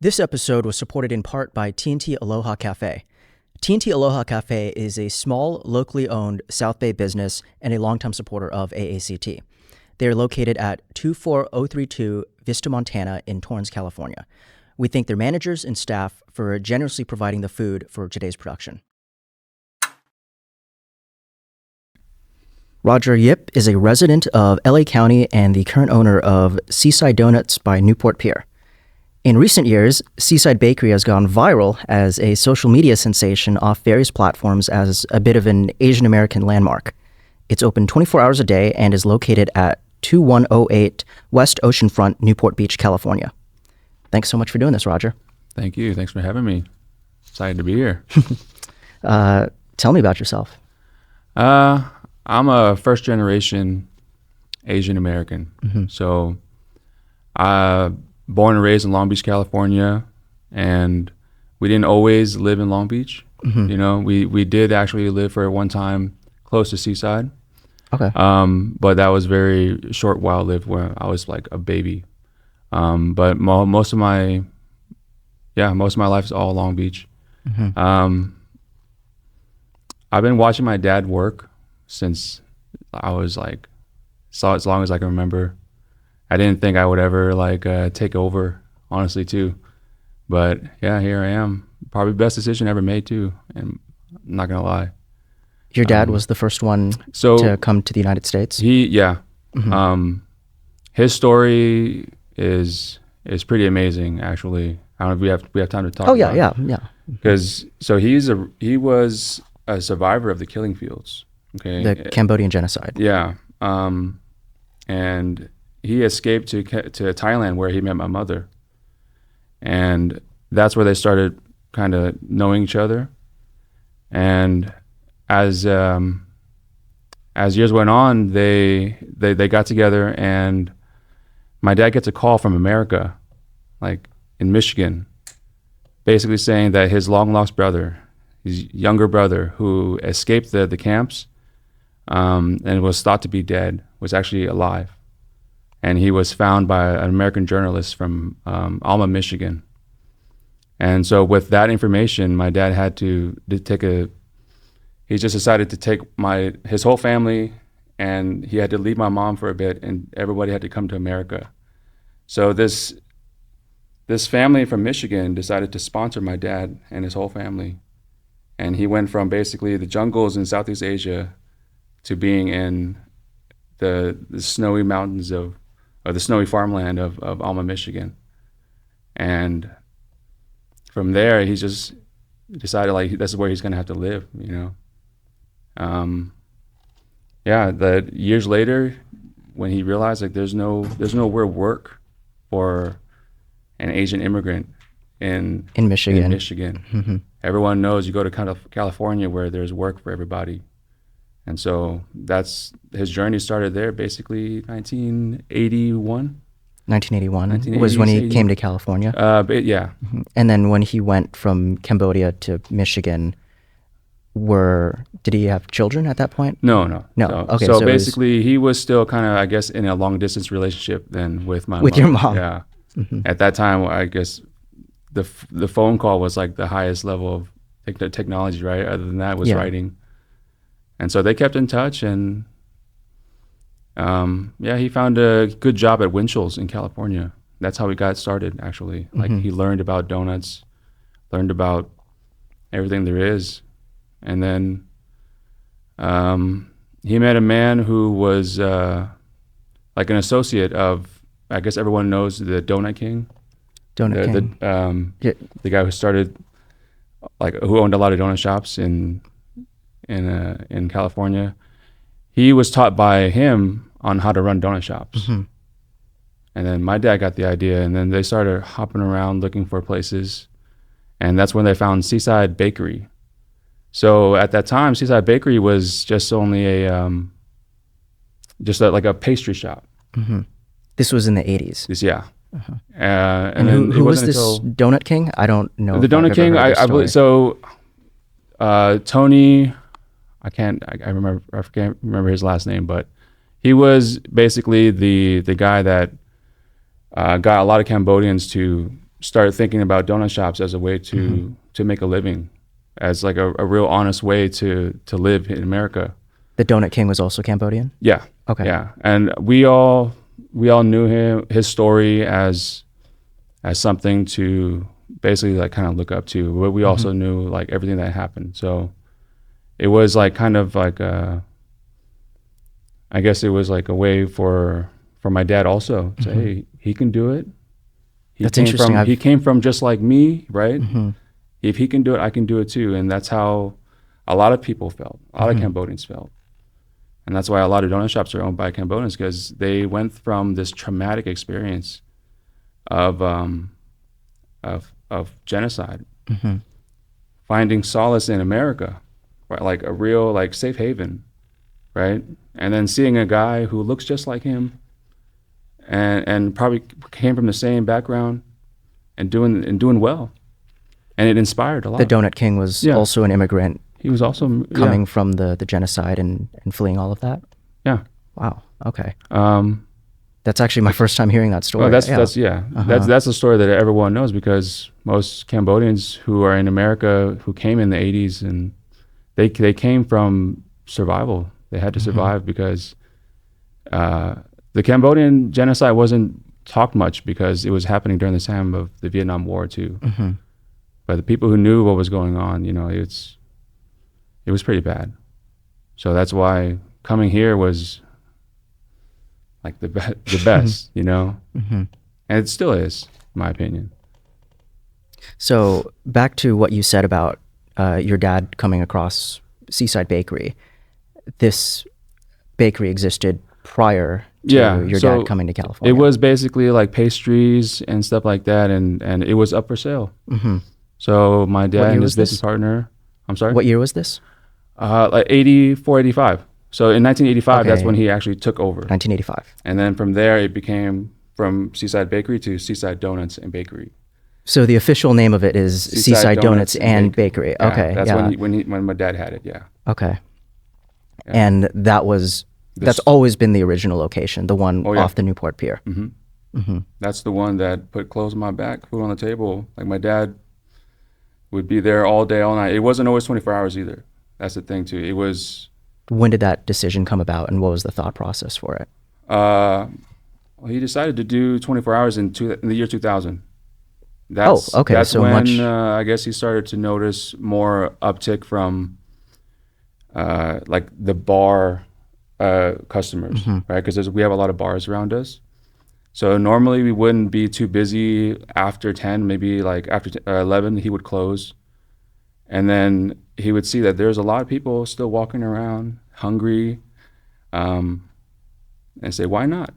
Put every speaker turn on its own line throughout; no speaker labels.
This episode was supported in part by T&T Aloha Cafe. T&T Aloha Cafe is a small, locally owned South Bay business and a longtime supporter of AACT. They are located at 24032 Vista, Montana in Torrance, California. We thank their managers and staff for generously providing the food for today's production. Roger Yip is a resident of LA County and the current owner of Seaside Donuts by Newport Pier. In recent years, Seaside Bakery has gone viral as a social media sensation off various platforms as a bit of an Asian American landmark. It's open 24 hours a day and is located at 2108 West Oceanfront, Newport Beach, California. Thanks so much for doing this, Roger.
Thank you. Thanks for having me. Excited to be here.
Tell me about yourself.
I'm a first generation Asian American. Mm-hmm. So born and raised in Long Beach, California, and we didn't always live in Long Beach. Mm-hmm. You know, we did actually live for one time close to Seaside.
Okay.
But that was very short while lived when I was like a baby. But most of my life is all Long Beach. Mm-hmm. I've been watching my dad work since I was like, saw as long as I can remember. I didn't think I would ever take over, honestly, too. But yeah, here I am. Probably the best decision ever made too, and I'm not gonna lie.
Your dad was the first one to come to the United States?
Mm-hmm. His story is pretty amazing, actually. I don't know if we have time to talk about it.
Yeah.
Because he was a survivor of the killing fields. Okay.
The Cambodian genocide.
Yeah. And he escaped to Thailand, where he met my mother. And that's where they started kind of knowing each other. And as years went on, they got together, and my dad gets a call from America, like in Michigan, basically saying that his long lost brother, his younger brother, who escaped the camps and was thought to be dead, was actually alive. And he was found by an American journalist from Alma, Michigan. And so with that information, my dad had to he just decided to take his whole family, and he had to leave my mom for a bit, and everybody had to come to America. So this family from Michigan decided to sponsor my dad and his whole family. And he went from basically the jungles in Southeast Asia to being in the snowy mountains or the snowy farmland of Alma, Michigan. And from there, he just decided this is where he's gonna have to live, you know. The years later, when he realized there's nowhere work for an Asian immigrant in
Michigan.
Mm-hmm. Everyone knows you go to California where there's work for everybody. And so his journey started there, basically 1981.
1981 was when he came to California?
Yeah.
Mm-hmm. And then when he went from Cambodia to Michigan, did he have children at that point?
No.
Okay.
So basically, he was still kind of, I guess, in a long distance relationship then with my mom.
With your mom?
Yeah.
Mm-hmm.
At that time, I guess the phone call was like the highest level of technology, right? Other than that was writing. And so they kept in touch, and he found a good job at Winchell's in California. That's how he got started, actually. Mm-hmm. He learned about donuts, learned about everything there is. And then he met a man who was like an associate of, I guess everyone knows, the Donut King. The guy who started, who owned a lot of donut shops in California. He was taught by him on how to run donut shops. Mm-hmm. And then my dad got the idea, and then they started hopping around looking for places. And that's when they found Seaside Bakery. So at that time, Seaside Bakery was just only like a pastry shop.
Mm-hmm. This was in the 80s.
Yeah.
Uh-huh.
And
who was this Donut King? I don't know.
The Donut King, I believe. So Tony, I can't remember his last name, but he was basically the guy that got a lot of Cambodians to started thinking about donut shops as a way to make a living, as like a real honest way to live in America.
The Donut King was also Cambodian?
Yeah.
Okay.
Yeah. And we all knew his story as something to basically like kind of look up to, but we also knew like everything that happened. So it was like kind of like I guess it was like a way for my dad also to say, hey, he can do it.
That's interesting.
He came from just like me, right? If he can do it, I can do it too. And that's how a lot of people felt. A lot of Cambodians felt. And that's why a lot of donut shops are owned by Cambodians, because they went from this traumatic experience of genocide, finding solace in America, right? Like a real like safe haven, right? And then seeing a guy who looks just like him, and probably came from the same background, and doing well, and it inspired a lot.
The Donut King was also an immigrant.
He was also
coming from the genocide and fleeing all of that.
Yeah.
Wow. Okay. That's actually my first time hearing that story.
Well, that's the story that everyone knows, because most Cambodians who are in America who came in the 80s, and they came from survival. They had to survive because the Cambodian genocide wasn't talked much because it was happening during the time of the Vietnam War too. But the people who knew what was going on, it was pretty bad. So that's why coming here was like the best, and it still is, in my opinion.
So back to what you said about your dad coming across Seaside Bakery. This bakery existed prior to your dad coming to California.
It was basically like pastries and stuff like that, and it was up for sale. So my dad and his business partner, I'm sorry?
What year was this?
Like 84, 85. So in 1985, that's when he actually took over.
1985.
And then from there, it became from Seaside Bakery to Seaside Donuts and Bakery.
So the official name of it is Seaside Donuts and Bakery.
Yeah,
okay.
That's when my dad had it, yeah.
Okay. Yeah. And that's always been the original location, the one off the Newport Pier.
That's the one that put clothes on my back, food on the table. Like my dad would be there all day, all night. It wasn't always 24 hours either. That's the thing too. It was.
When did that decision come about, and what was the thought process for it?
Well, he decided to do 24 hours in the year 2000.
That's so
when I guess he started to notice more uptick from like the bar customers, right? Because we have a lot of bars around us. So normally we wouldn't be too busy after 10, maybe like after 11 he would close. And then he would see that there's a lot of people still walking around hungry, and say, why not?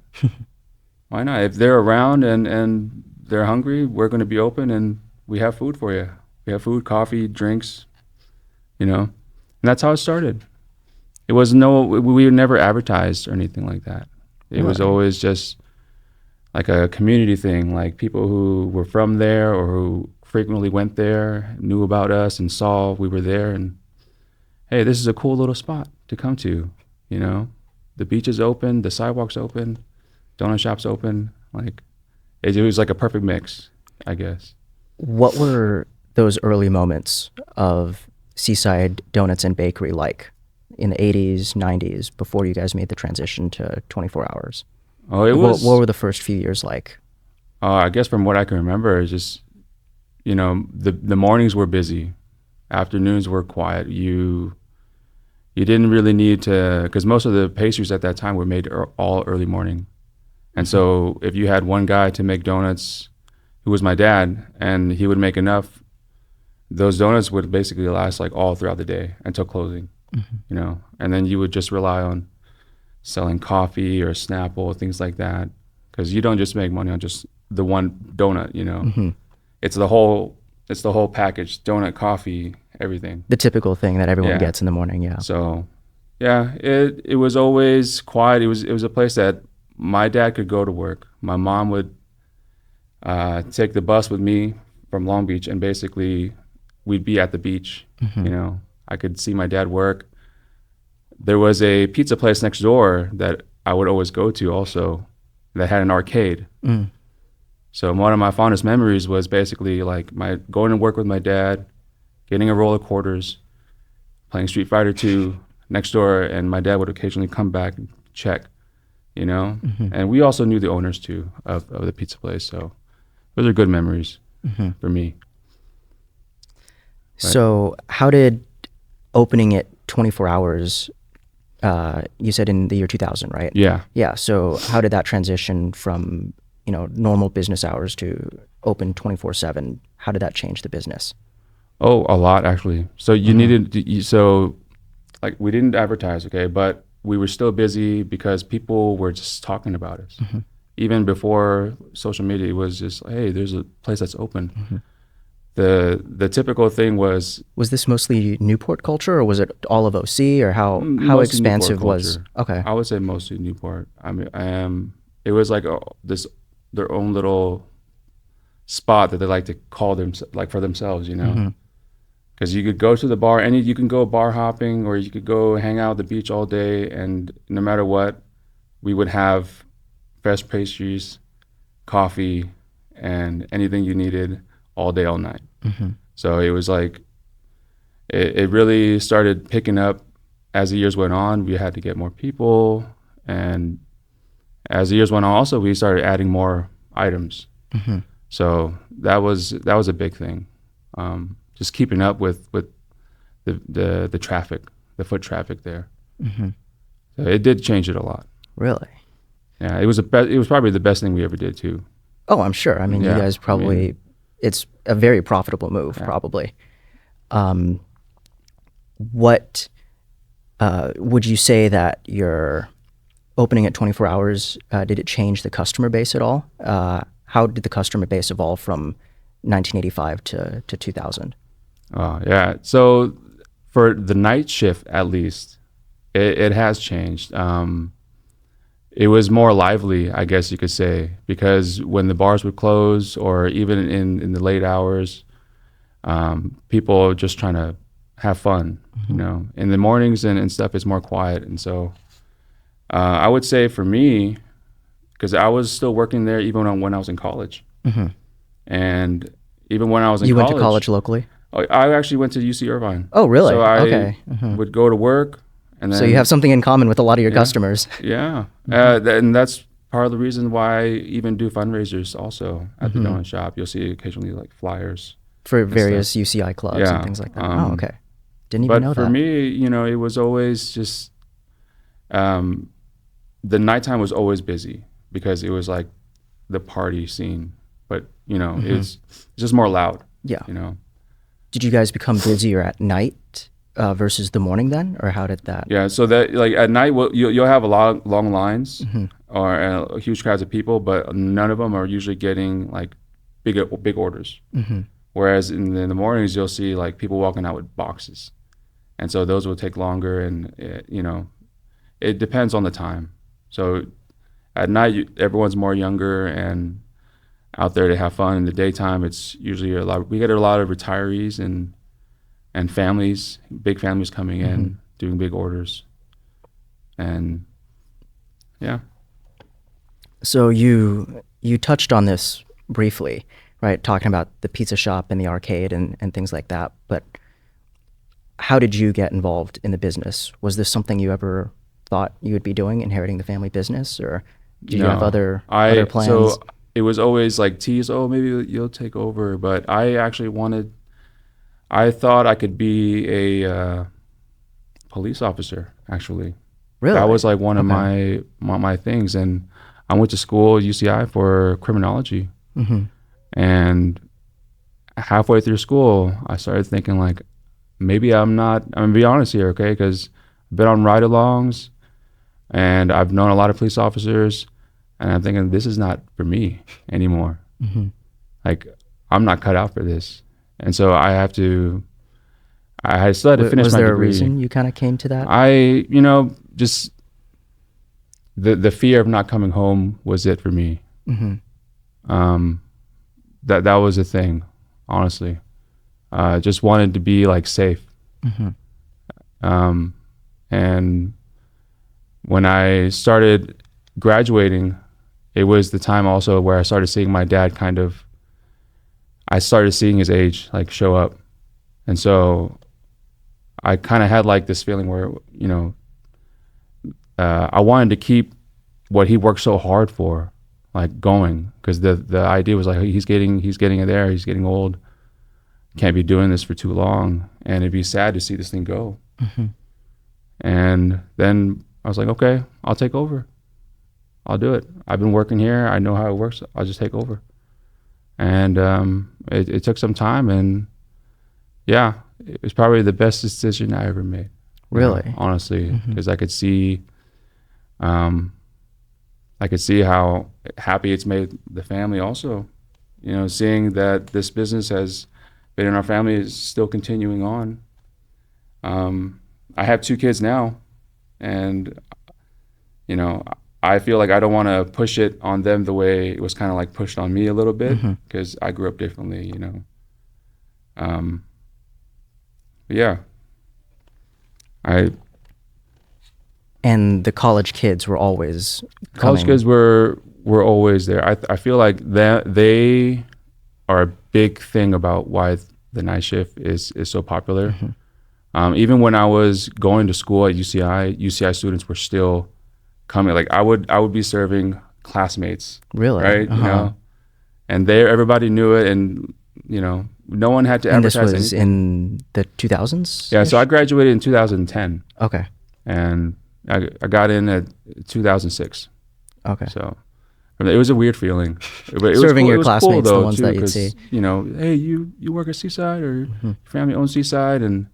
Why not? If they're around and they're hungry, we're going to be open and we have food for you. We have food, coffee, drinks, And that's how it started. It was we never advertised or anything like that. It was always just like a community thing, like people who were from there or who frequently went there knew about us and saw we were there, and hey, this is a cool little spot to come to. The beach is open, the sidewalk's open, donut shop's open. Like it was like a perfect mix, I guess.
What were those early moments of Seaside Donuts and Bakery like in the 80s, 90s, before you guys made the transition to 24 hours?
Oh, it was.
What were the first few years like?
I guess from what I can remember, is just, the mornings were busy, afternoons were quiet. You didn't really need to, because most of the pastries at that time were made all early morning. And so if you had one guy to make donuts, who was my dad, and he would make enough, those donuts would basically last like all throughout the day until closing, and then you would just rely on selling coffee or Snapple, things like that, because you don't just make money on just the one donut, It's the whole package: donut, coffee, everything.
The typical thing that everyone gets in the morning, yeah.
So, yeah, it was always quiet. It was a place that my dad could go to work. My mom would take the bus with me from Long Beach, and basically we'd be at the beach. I could see my dad work. There was a pizza place next door that I would always go to also that had an arcade. So one of my fondest memories was basically like going to work with my dad, getting a roll of quarters, playing Street Fighter 2 next door, and my dad would occasionally come back and check, you know? And we also knew the owners too of the pizza place. So those are good memories for me.
So how did opening it 24 hours, you said in the year 2000, right?
Yeah.
Yeah. So how did that transition from, you know, normal business hours to open 24/7? How did that change the business?
Oh, a lot actually. So you needed to, like we didn't advertise, okay, but we were still busy because people were just talking about us. Even before social media, it was just, hey, there's a place that's open. The typical thing was
this mostly Newport culture, or was it all of OC, or how
mostly
expansive
Newport
was?
culture.
Okay.
I would say mostly Newport. I mean, it was like their own little spot that they like to call them like for themselves, you know. Because you could go to the bar, you can go bar hopping, or you could go hang out at the beach all day, and no matter what, we would have fresh pastries, coffee, and anything you needed all day, all night. So it was like, it really started picking up as the years went on. We had to get more people, and as the years went on, also we started adding more items. So that was a big thing. Just keeping up with the traffic, the foot traffic there. So it did change it a lot.
Really?
Yeah, it was probably the best thing we ever did too.
Oh, I'm sure. I mean, you guys probably, it's a very profitable move, probably. What would you say that your opening at 24 hours, did it change the customer base at all? How did the customer base evolve from 1985 to 2000?
Yeah. So for the night shift, at least, it has changed. It was more lively, I guess you could say, because when the bars would close, or even in the late hours, people are just trying to have fun. You know, in the mornings and stuff, it's more quiet. And so I would say for me, because I was still working there even when I was in college. And even when I was in college.
You went to college locally?
I actually went to UC Irvine.
Oh, really?
So I
okay.
would go to work. And then,
so you have something in common with a lot of your customers.
Yeah. And that's part of the reason why I even do fundraisers also at the donut shop. You'll see occasionally like flyers.
For various UCI clubs and things like that. Oh, okay. Didn't even know that.
But for me, you know, it was always just, the nighttime was always busy because it was like the party scene. But, you know, it's just more loud. Yeah. You know.
Did you guys become busier at night versus the morning then, or how did that?
Yeah, so that like at night, you'll have a lot of long lines or huge crowds of people, but none of them are usually getting like big orders. Whereas in the mornings, you'll see like people walking out with boxes, and so those will take longer, and you know, it depends on the time. So at night, everyone's more younger and out there to have fun. In the daytime, it's usually we get a lot of retirees and families, big families coming in, doing big orders. And yeah.
So you touched on this briefly, right? Talking about the pizza shop and the arcade and things like that. But how did you get involved in the business? Was this something you ever thought you would be doing, inheriting the family business, or did you have other plans?
So it was always like teased, oh, maybe you'll take over. But I actually I thought I could be a police officer, actually.
Really?
That was like one of my things. And I went to school at UCI for criminology. And halfway through school, I started thinking like, maybe I'm going to be honest here, okay? Because I've been on ride-alongs and I've known a lot of police officers, and I'm thinking this is not for me anymore. Like, I'm not cut out for this. And so I still had to finish my degree.
Was there a reason you kind of came to that?
Just the fear of not coming home was it for me. That was the thing, honestly. Just wanted to be like safe. And when I started graduating it was the time also where I started seeing my dad I started seeing his age like show up. And so I kind of had like this feeling where, you know, I wanted to keep what he worked so hard for, like going, because the idea was like, he's getting there, he's getting old, can't be doing this for too long, and it'd be sad to see this thing go. And then I was like, okay, I'll take over. I'll do it. I've been working here. I know how it works. I'll just take over. And it took some time, and yeah, it was probably the best decision I ever made.
Really?
You know, honestly, because I could see how happy it's made the family also. You know, seeing that this business has been in our family is still continuing on. I have 2 kids now, and you know, I feel like I don't want to push it on them the way it was kind of like pushed on me a little bit, because I grew up differently, you know. But yeah,
And the college kids were always
college kids were always there. I feel like that they are a big thing about why the night shift is so popular. Even when I was going to school at UCI students were still coming. Like I would be serving classmates.
Really?
Right? You know, and everybody knew it, and you know, no one had to
and
advertise.
And this was in the 2000s?
Yeah, so I graduated in 2010.
Okay.
And I got in at 2006.
Okay.
So it was a weird feeling. It
Serving
was
your classmates,
cool, though,
the ones
too,
that you'd see.
You know, hey, you work at Seaside, or your family owns Seaside, and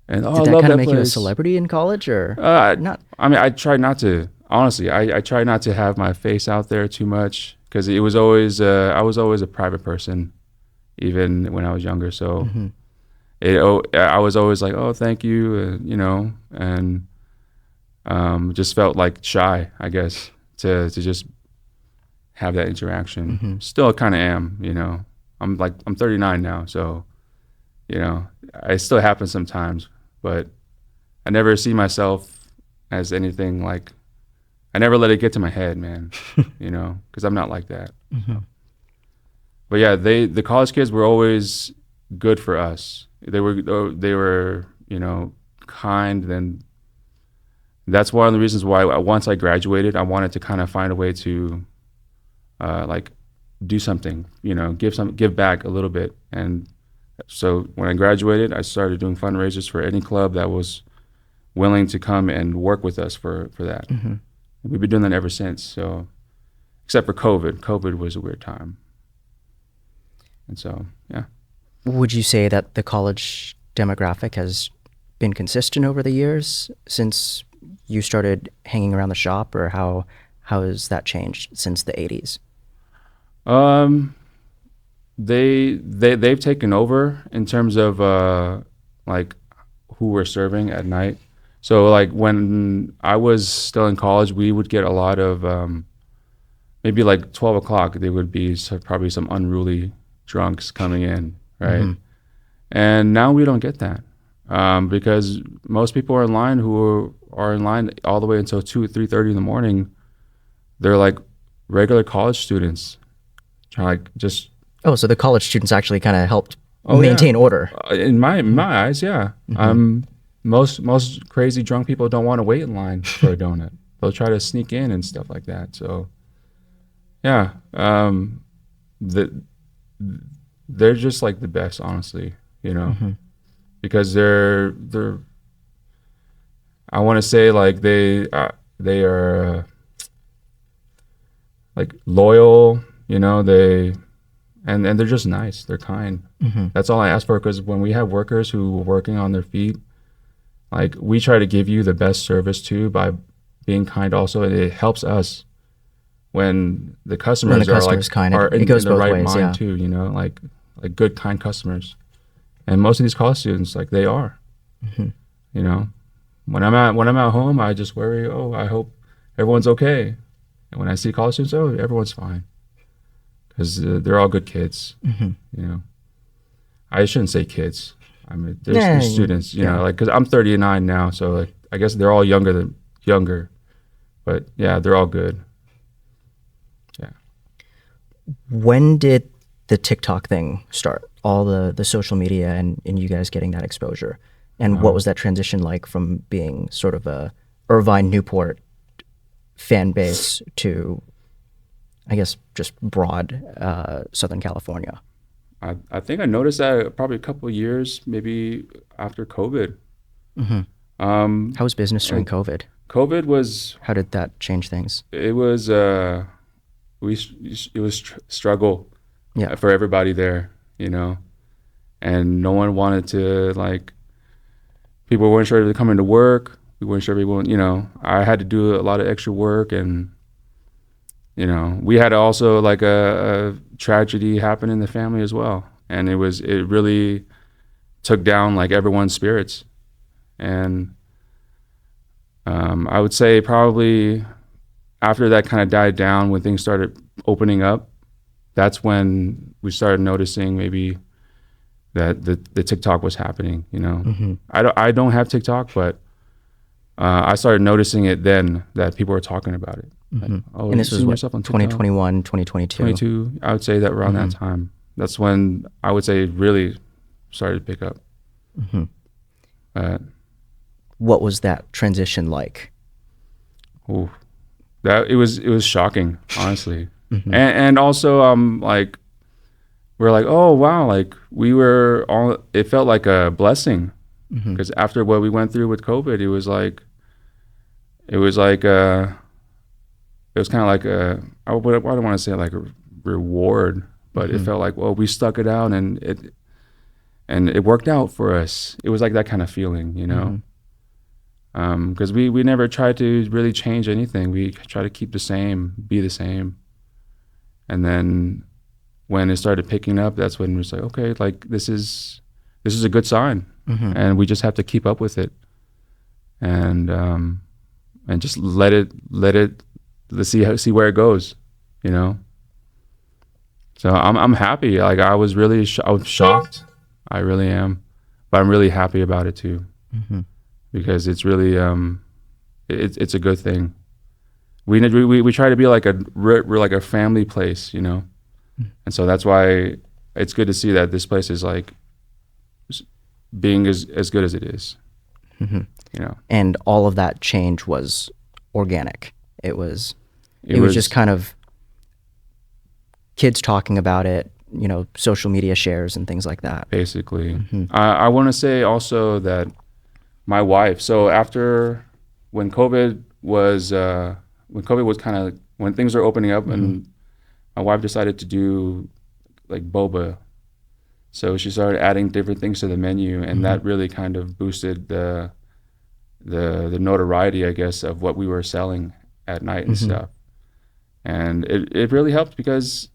did
I
that
love
kind of
that
make you a
place.
celebrity in college, or not?
I mean, I tried not to. Honestly, I tried not to have my face out there too much, because it was always I was always a private person, even when I was younger. So I was always like, oh, thank you, you know, and just felt like shy, I guess, to just have that interaction. Still kind of am, you know. I'm 39 now, so, you know, it still happens sometimes, but I never see myself as anything like, I never let it get to my head, man, you know, because I'm not like that. So. But yeah, the college kids were always good for us. They were, you know, kind. Then that's one of the reasons why once I graduated, I wanted to kind of find a way to like do something, you know, give back a little bit. And so when I graduated, I started doing fundraisers for any club that was willing to come and work with us for that. And we've been doing that ever since. So except for COVID. COVID was a weird time. And so, yeah. Would
you say that the college demographic has been consistent over the years since you started hanging around the shop, or how has that changed since the 80s? They've taken over in terms of like who we're serving at night. So like when I was still in college, we would get a lot of maybe like 12 o'clock, there would be probably some unruly drunks coming in, right? And now we don't get that because most people are in line who are in line all the way until 3:30 in the morning. They're like regular college students, like just. Oh, so the college students actually kind of helped maintain order.
In my eyes, yeah. Most crazy drunk people don't want to wait in line for a donut. They'll try to sneak in and stuff like that. So, yeah, they're just like the best, honestly, you know, because they're I want to say like they are like loyal, you know, and they're just nice. They're kind. That's all I ask for, because when we have workers who are working on their feet, like we try to give you the best service too by being kind also, and it helps us when the customers are like kind. Are in the right mind too, you know, like good, kind customers. And most of these college students, like they are, you know, when I'm at home, I just worry, oh, I hope everyone's okay. And when I see college students, oh, everyone's fine, because they're all good kids, you know. I shouldn't say kids. I mean, there's students, you know, like, because I'm 39 now, so like I guess they're all younger, but yeah, they're all good.
When did the TikTok thing start? All the social media and you guys getting that exposure, and what was that transition like from being sort of a Irvine Newport fan base to, I guess, just broad Southern California?
I think I noticed that probably a couple of years, maybe after COVID.
How was business during COVID?
COVID was,
How did that change things?
it was, it was struggle
Yeah.
for everybody there, you know, and no one wanted to, like, people weren't sure to come into work. We weren't sure people, you know, I had to do a lot of extra work, and, you know, we had also like a tragedy happen in the family as well. And it really took down like everyone's spirits. And I would say probably after that kind of died down, when things started opening up, that's when we started noticing maybe that the TikTok was happening, you know. I don't have TikTok, but I started noticing it then, that people were talking about it. Like, oh,
And this was
seen
what,
yourself on TikTok?
2021, 2022?
22, I would say that around that time. That's when I would say it really started to pick up.
What was that transition like?
Ooh, that it was shocking, honestly. And also like we're like, oh wow, like we were all, it felt like a blessing, because after what we went through with COVID, it was kind of like I don't want to say like a reward, but it felt like, well, we stuck it out, and it worked out for us. It was like that kind of feeling, you know. Because we never tried to really change anything. We try to keep the same, be the same. And then when it started picking up, that's when we was like, okay, like this is a good sign, and we just have to keep up with it, and just let's see where it goes, you know. So I'm happy. Like I was shocked. I really am, but I'm really happy about it too. Because it's really it's a good thing. We try to be like we're like a family place, you know, and so that's why it's good to see that this place is like being as good as it is, you know.
And all of that change was organic. It was just kind of kids talking about it, you know, social media shares and things like that.
Basically, I want to say also that my wife. So after when COVID was kind of, when things are opening up, and my wife decided to do like boba. So she started adding different things to the menu, and that really kind of boosted the notoriety, I guess, of what we were selling at night and stuff. And it really helped, because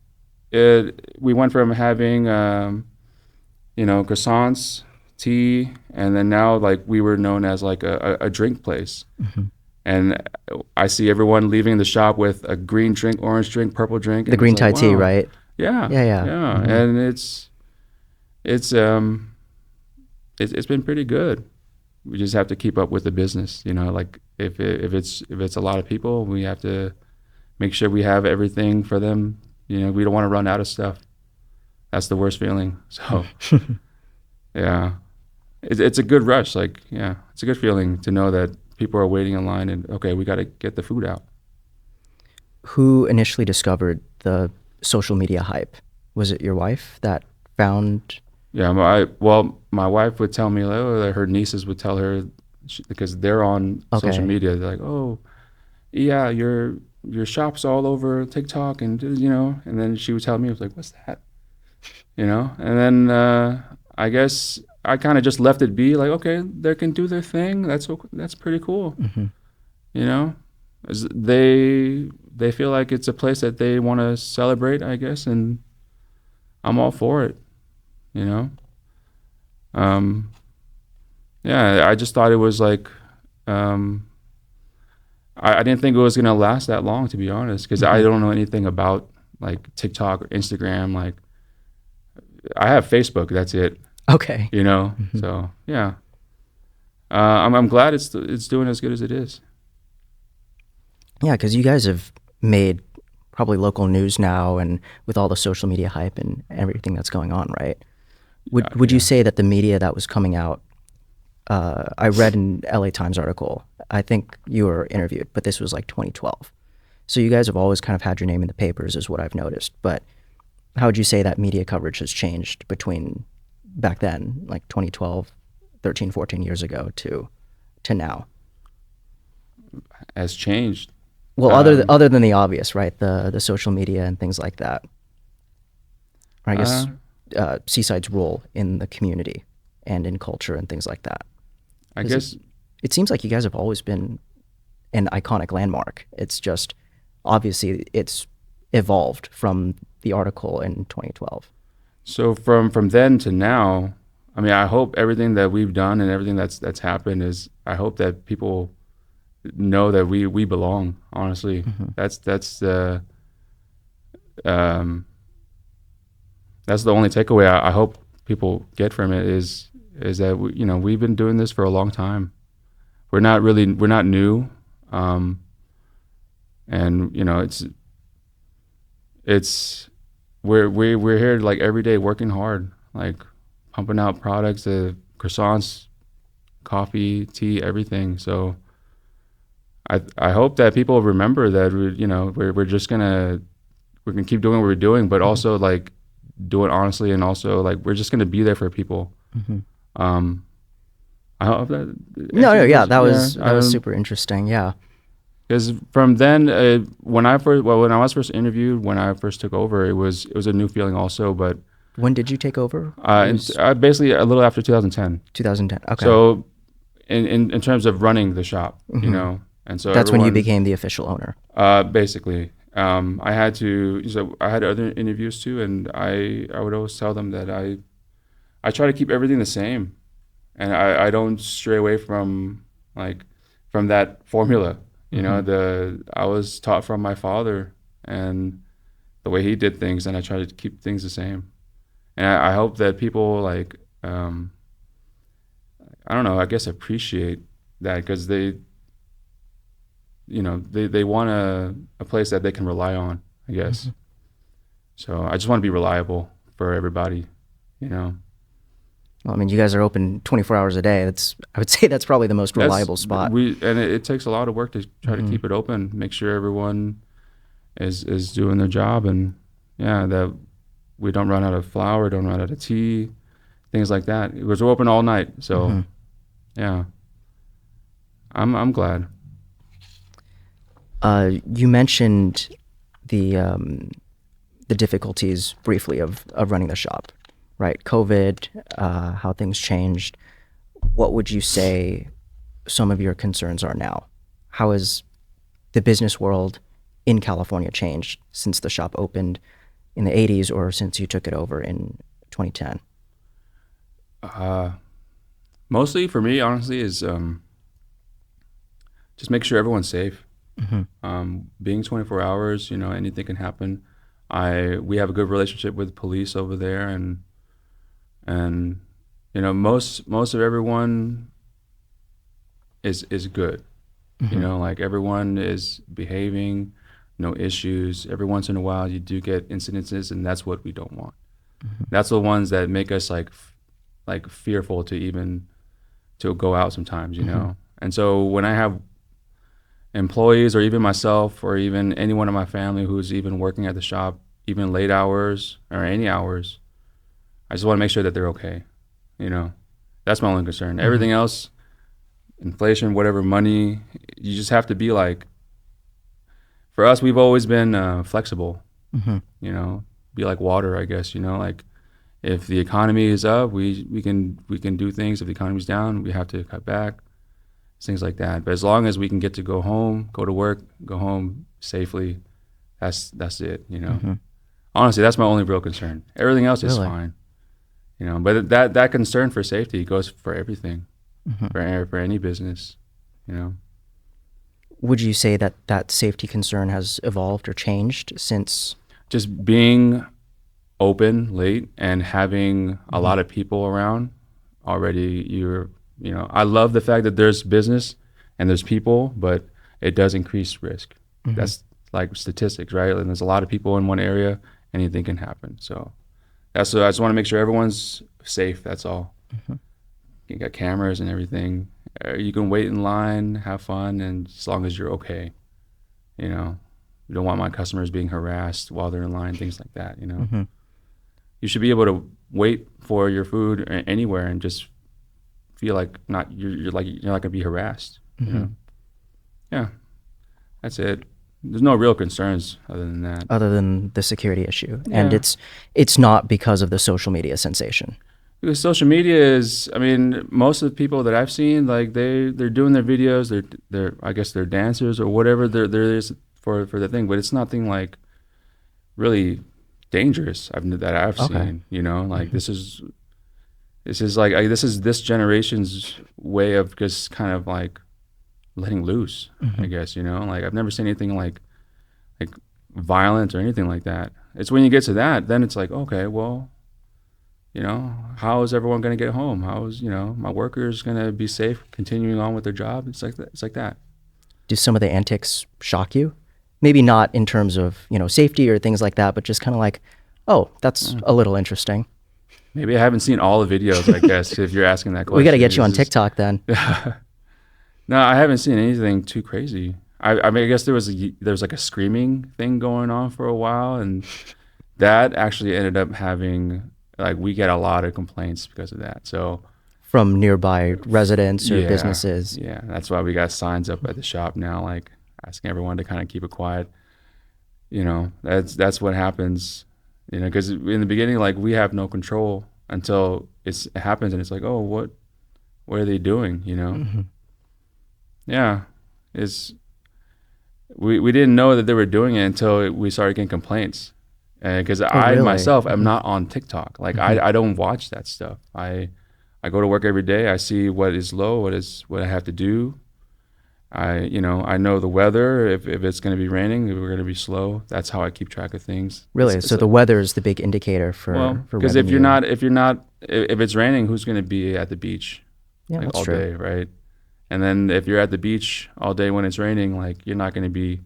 we went from having you know, croissants, tea, and then now like we were known as like a drink place. And I see everyone leaving the shop with a green drink, orange drink, purple drink.
The green Thai tea, right?
Yeah. And it's been pretty good. We just have to keep up with the business, you know. Like if it's a lot of people, we have to make sure we have everything for them. You know, we don't want to run out of stuff. That's the worst feeling. So yeah, it's a good rush. Like, yeah, it's a good feeling to know that people are waiting in line, and okay, we got to get the food out.
Who initially discovered the social media hype? Was it your wife that found?
Yeah, my wife would tell me, like, oh, her nieces would tell her, because they're on social media. They're like, oh, yeah, your shop's all over TikTok, and you know. And then she would tell me, I was like, what's that? You know. And then I guess I kind of just left it be, like, okay, they can do their thing. That's pretty cool. You know, they feel like it's a place that they want to celebrate, I guess, and I'm all for it. You know. Yeah, I just thought it was like, I didn't think it was gonna last that long, to be honest, because I don't know anything about like TikTok or Instagram. Like, I have Facebook. That's it.
Okay.
You know. So yeah, I'm glad it's doing as good as it is.
Yeah, because you guys have made probably local news now, and with all the social media hype and everything that's going on, right? Would you say that the media that was coming out, I read an LA Times article, I think you were interviewed, but this was like 2012. So you guys have always kind of had your name in the papers is what I've noticed. But how would you say that media coverage has changed between back then, like 2012, 13, 14 years ago to now?
Has changed.
Well, other than the obvious, right? The social media and things like that. Or I guess Seaside's role in the community and in culture and things like that.
I guess
it seems like you guys have always been an iconic landmark. It's just obviously it's evolved from the article in 2012.
So from then to now, I mean, I hope everything that we've done and everything that's happened is, I hope that people know that we belong. Honestly, that's the only takeaway I hope people get from it is that we've been doing this for a long time. We're not new, and we're here like every day working hard, like pumping out products, croissants, coffee, tea, everything. So I hope that people remember that we're gonna keep doing what we're doing, but also like do it honestly, and also like we're just gonna be there for people. I hope that.
That was super interesting. Yeah.
Because from then, when I was first interviewed, when I first took over, it was a new feeling also. But
when did you take over?
Basically a little after 2010.
2010. Okay.
So, in terms of running the shop, and so
that's when you became the official owner.
Basically, I had other interviews too, and I would always tell them that I try to keep everything the same, and I don't stray away from that formula. I was taught from my father and the way he did things, and I try to keep things the same. And I hope that people I don't know, I guess appreciate that, because they want a place that they can rely on, I guess. So I just want to be reliable for everybody,
Well, I mean, you guys are open 24 hours a day. I would say that's probably the most reliable spot.
It takes a lot of work to try to keep it open, make sure everyone is doing their job, and that we don't run out of flour, don't run out of tea, things like that. We're open all night, so I'm glad.
You mentioned the difficulties briefly of running the shop, right? COVID, how things changed. What would you say some of your concerns are now? How has the business world in California changed since the shop opened in the 80s, or since you took it over in 2010?
Mostly for me, honestly, is just make sure everyone's safe. Being 24 hours, anything can happen. We have a good relationship with police over there, and most of everyone is good. Like everyone is behaving, no issues. Every once in a while you do get incidences, and that's what we don't want. That's the ones that make us like fearful to go out sometimes, And so when I have employees, or even myself, or even anyone in my family who's even working at the shop, even late hours or any hours, I just want to make sure that they're okay. That's my only concern. Everything else, inflation, whatever, money, you just have to be for us, we've always been flexible, be like water, I guess, like if the economy is up, we can do things. If the economy's down, we have to cut back, things like that. But as long as we can get to go home, go to work, go home safely, that's it, Honestly, that's my only real concern. Everything else is fine, but that concern for safety goes for everything, for any business,
Would you say that safety concern has evolved or changed since?
Just being open late and having a lot of people around already, I love the fact that there's business and there's people, but it does increase risk. That's like statistics, right? And there's a lot of people in one area, anything can happen. So I just want to make sure everyone's safe. That's all. You got cameras and everything. You can wait in line, have fun, and as long as you're okay, you know. You don't want my customers being harassed while they're in line, things like that, you know. You should be able to wait for your food anywhere and just feel like you're not gonna be harassed. You know? Yeah, that's it. There's no real concerns other than that.
Other than the security issue,
Yeah.
and it's not because of the social media sensation.
Because social media is, I mean, most of the people that I've seen, like they're doing their videos, they're I guess they're dancers or whatever there is for the thing, but it's nothing like really dangerous that I've seen. You know, like this is like this is this generation's way of just kind of like letting loose. I guess, you know, like I've never seen anything like violent or anything like that. It's when you get to that, then it's like, okay, well, you know, how is everyone going to get home? How is, you know, my workers going to be safe continuing on with their job? It's like that. It's like that.
Do some of the antics shock you? Maybe not in terms of, you know, safety or things like that, but just kind of like, oh, that's a little interesting.
Maybe I haven't seen all the videos, I guess, if you're asking that question.
We got to get you on TikTok then.
No, I haven't seen anything too crazy. I mean, I guess there was like a screaming thing going on for a while, and that actually ended up having, like, we get a lot of complaints because of that. So
from nearby residents or businesses.
Yeah, that's why we got signs up at the shop now, like asking everyone to kind of keep it quiet. You know, that's what happens. You know, because in the beginning, like, we have no control until it happens, and it's like, oh, what are they doing? You know. Yeah, we didn't know that they were doing it until we started getting complaints, because I
really?
myself am not on TikTok. Like I don't watch that stuff. I go to work every day. I see what is low, what I have to do. I know the weather. If it's going to be raining, if we're going to be slow. That's how I keep track of things.
Really? So the weather is the big indicator for
because if it's raining, who's going to be at the beach
that's
all
true.
day, right? And then if you're at the beach all day when it's raining, like, you're not going to be,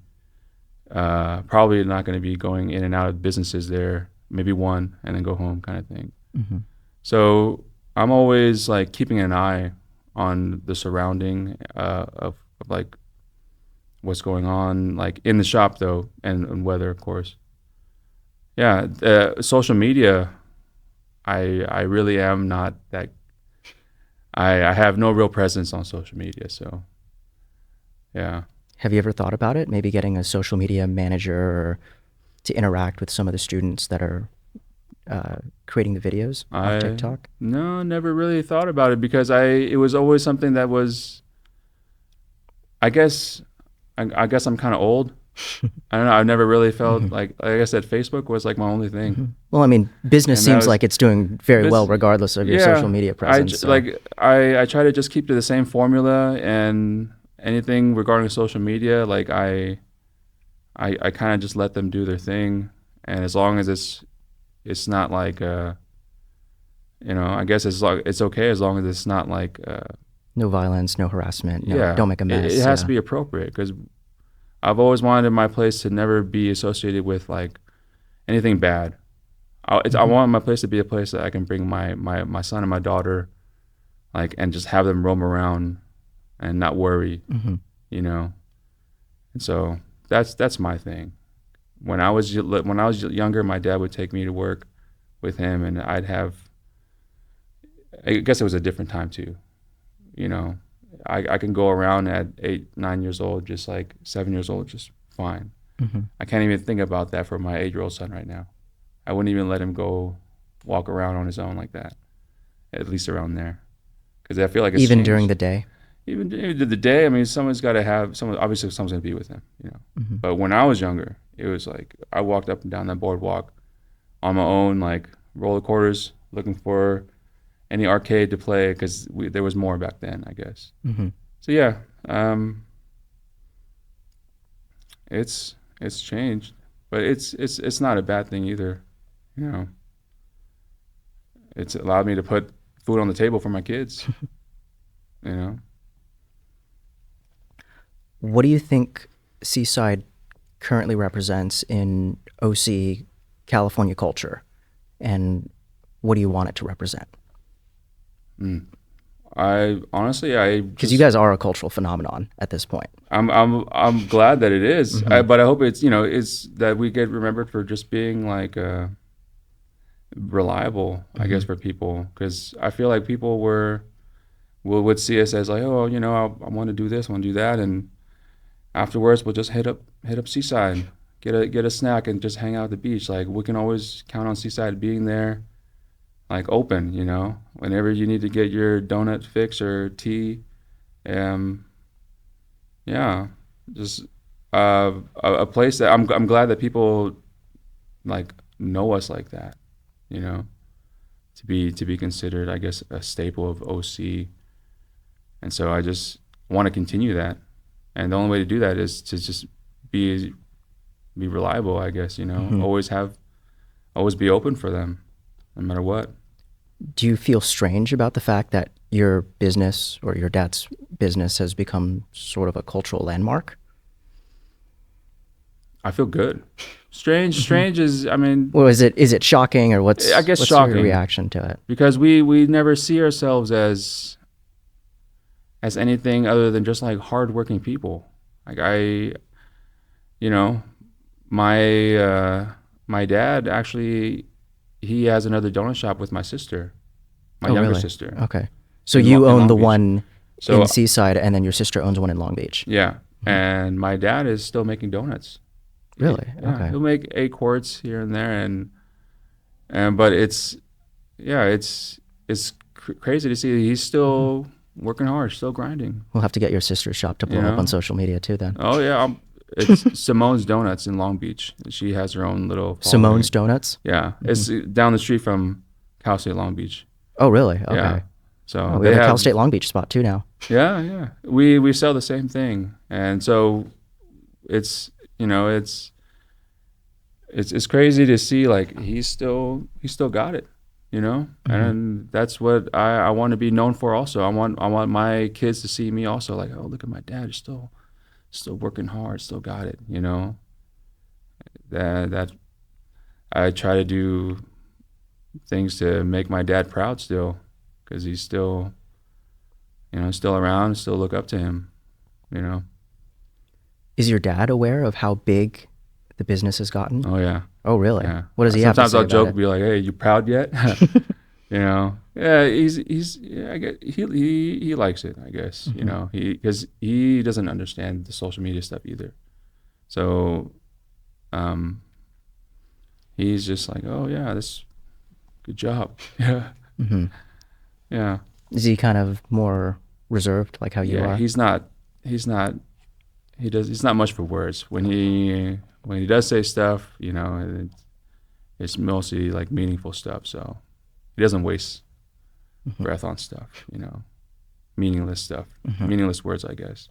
probably not going to be going in and out of businesses there, maybe one, and then go home kind of thing. So I'm always like keeping an eye on the surrounding of like what's going on, like in the shop though, and weather, of course. Yeah, social media, I really am not that. I have no real presence on social media, so yeah.
Have you ever thought about it? Maybe getting a social media manager or to interact with some of the students that are creating the videos on TikTok?
No, never really thought about it, because it was always something that was, I guess I'm kind of old. I don't know. I've never really felt like I said, Facebook was like my only thing.
Well, I mean, business seems like it's doing very well regardless of your social media presence.
I try to just keep to the same formula, and anything regarding social media, like I kind of just let them do their thing, and as long as it's not like I guess it's okay as long as it's not like
no violence, no harassment. Don't make a mess.
It has to be appropriate, because I've always wanted my place to never be associated with like anything bad. I want my place to be a place that I can bring my son and my daughter, like, and just have them roam around and not worry, you know. And so that's my thing. When I was younger, my dad would take me to work with him, and I guess it was a different time too, you know. I can go around at 8, 9 years old, just like 7 years old, just fine. I can't even think about that for my 8-year-old son right now. I wouldn't even let him go walk around on his own like that, at least around there, because I feel like it's
even
changed.
during the day.
Even the day, I mean, someone's got to have someone. Obviously, someone's gonna be with him, you know. But when I was younger, it was like I walked up and down that boardwalk on my own, like roller quarters, looking for any arcade to play, because there was more back then, I guess. So yeah, it's changed, but it's not a bad thing either, you know. It's allowed me to put food on the table for my kids, you know.
What do you think Seaside currently represents in OC California culture, and what do you want it to represent?
I honestly,
because you guys are a cultural phenomenon at this point.
I'm glad that it is, but I hope it's that we get remembered for just being like reliable, I guess, for people, because I feel like people would see us as like, oh, I want to do this, I want to do that, and afterwards we'll just hit up Seaside, get a snack, and just hang out at the beach. Like, we can always count on Seaside being there, like open, whenever you need to get your donut fix or tea. Yeah, just a place that I'm glad that people like know us like that, to be considered, I guess, a staple of OC. And so I just want to continue that, and the only way to do that is to just be reliable, I guess. Always be open for them, no matter what.
Do you feel strange about the fact that your business or your dad's business has become sort of a cultural landmark?
I feel good. Strange is, I mean...
Well, is it shocking, or what's
shocking,
your reaction to it? Because
we never see ourselves as anything other than just like hardworking people. Like my dad actually, he has another donut shop with my sister, my younger sister.
Okay. So you own the one in Seaside, and then your sister owns one in Long Beach.
Yeah. And my dad is still making donuts.
Really? Okay.
He'll make 8 quarts here and there, and but it's crazy to see he's still working hard, still grinding.
We'll have to get your sister's shop to blow up on social media too then.
Oh yeah, it's Simone's Donuts in Long Beach. She has her own little following.
Simone's Donuts?
Yeah, it's down the street from Cal State Long Beach.
Oh really? Okay.
Yeah. So
we have a Cal State Long Beach spot too now.
Yeah. We sell the same thing, and so it's it's crazy to see, like, he's still got it, and that's what I want to be known for. Also, I want my kids to see me also, like, oh, look at my dad, he's still working hard, still got it. That I try to do things to make my dad proud still, because he's still still around, still look up to him.
Is your dad aware of how big the business has gotten?
Oh yeah.
Oh really?
Yeah.
What does he have to say
Sometimes I'll joke
and
be like, "Hey, you proud yet?" Yeah, I guess he likes it, I guess. Because he doesn't understand the social media stuff either. So he's just like, "Oh yeah, this good job." Yeah. Yeah.
Is he kind of more reserved, like how you are?
He's not much for words. When he does say stuff, it's mostly like meaningful stuff. So he doesn't waste breath on stuff, meaningless stuff, meaningless words, I guess.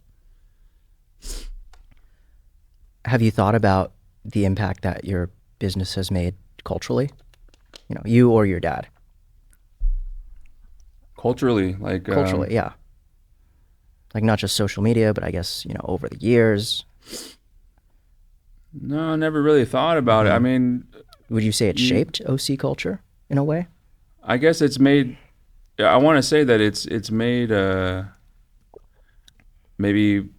Have you thought about the impact that your business has made culturally? You or your dad?
Culturally, like...
Culturally, yeah. Like, not just social media, but I guess, over the years.
No, I never really thought about it. I mean...
Would you say it shaped OC culture in a way?
I guess it's made... I want to say that it's made maybe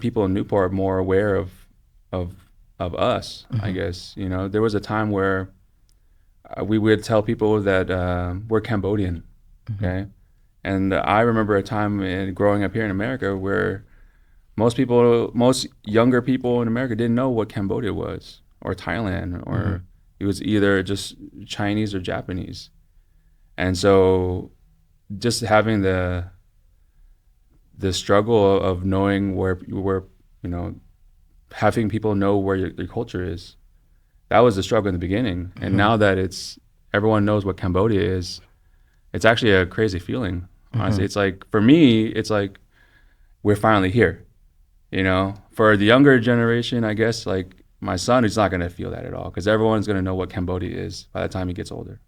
people in Newport more aware of us, I guess. There was a time where we would tell people that we're Cambodian, okay? And I remember a time growing up here in America where most younger people in America didn't know what Cambodia was, or Thailand, or it was either just Chinese or Japanese. And so just having the struggle of knowing where having people know where your culture is, that was the struggle in the beginning. And now that everyone knows what Cambodia is, it's actually a crazy feeling. Honestly, it's like, for me, it's like we're finally here. For the younger generation, I guess, like my son, he's not going to feel that at all, because everyone's going to know what Cambodia is by the time he gets older.